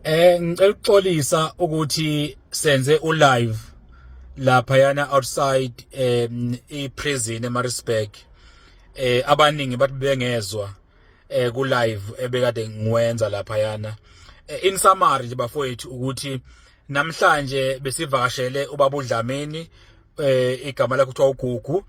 Ngicela ukuxolisa ukuthi senze live lapha yana outside iprison eMaritzburg. Abaningi bathi bengezwa ku live ebekade ngiwenza lapha yana. In summary nje bafowethu ukuthi namhlanje besivakashele ubaba uDlamini, igama lakhe kuthiwa uGugu,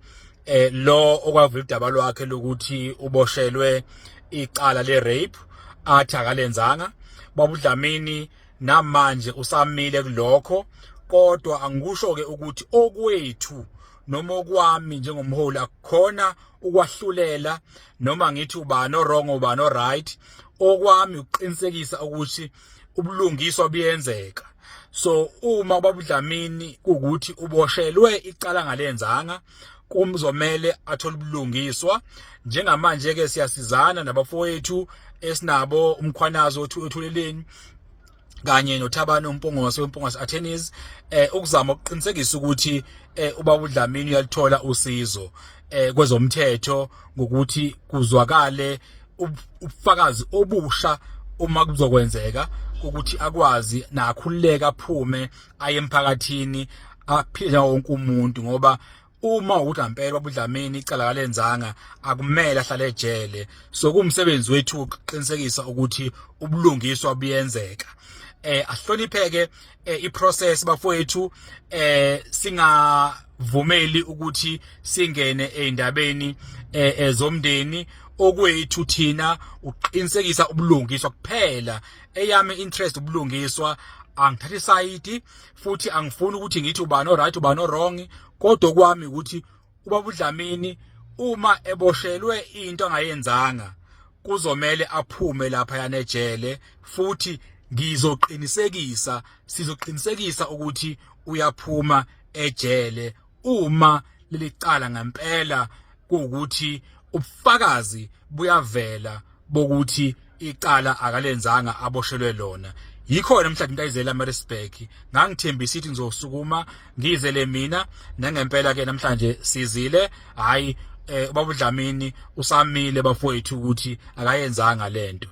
lo okwavula idaba lwakhe lokuthi uboshelwe icala le rape athi akalenzanga. Baba uDlamini namanje usamile kulokho, kodwa angikusho ke ukuthi okwethu noma okwami njengomholi akukhona ukwahlulela noma ngithi ubani wrong ubani right. Okwami uqinisekisa ukuthi ubulungiswa buyenzeka. So uma ubaba uDlamini ukuthi uboshelwe icala ngalenzanga, kumzomele athole ubulungiswa. Njengamanje ke siyasizana nabafowethu esinabo umkhwanazo othuleleni kanye noThabani uMpungose weMpungose Attorneys ukuzama ukuqinisekisa ukuthi ubaba uDlamini uyalithola usizo kwezomthetho ngokuthi kuzwakale ubufakazi obusha uma kuzokwenzeka ukuthi akwazi nakhululeka aphume aye emphakathini aphile wonke umuntu, ngoba uma ukuthi ampela ubaba uDlamini icala kalenzanga akumele ahlale ejele. So kumsebenzi wethu ukuqinisekisa ukuthi ubulungiswa buyenzeka. Ahlonipheke iprocess bafowethu, singavumeli ukuthi singene eindabeni ezomndeni. Okwethu thina uqinisekisa ubulungiswa kuphela. Eyami interest ubulungiswa, angithathi side futhi angifuni ukuthi ngithi ubani right ubani wrong, kodwa kwami ukuthi ubaba uDlamini uma eboshelwe into angayenzanga kuzomela aphume lapha yana ejele, futhi sizoqinisekisa ukuthi uyaphuma ejele uma leli cala ngempela kuukuthi ubufakazi buyavela bokuthi icala akalenzanga aboshelwe lona. Yikho namhlanje ngiyizela eMaritzburg, ngangithembisa ukuthi ngizosukuma ngizele mina, nangempela ke namhlanje sizile. Hayi, ubaba uDlamini usamile bafowethu ukuthi akayenzanga lento.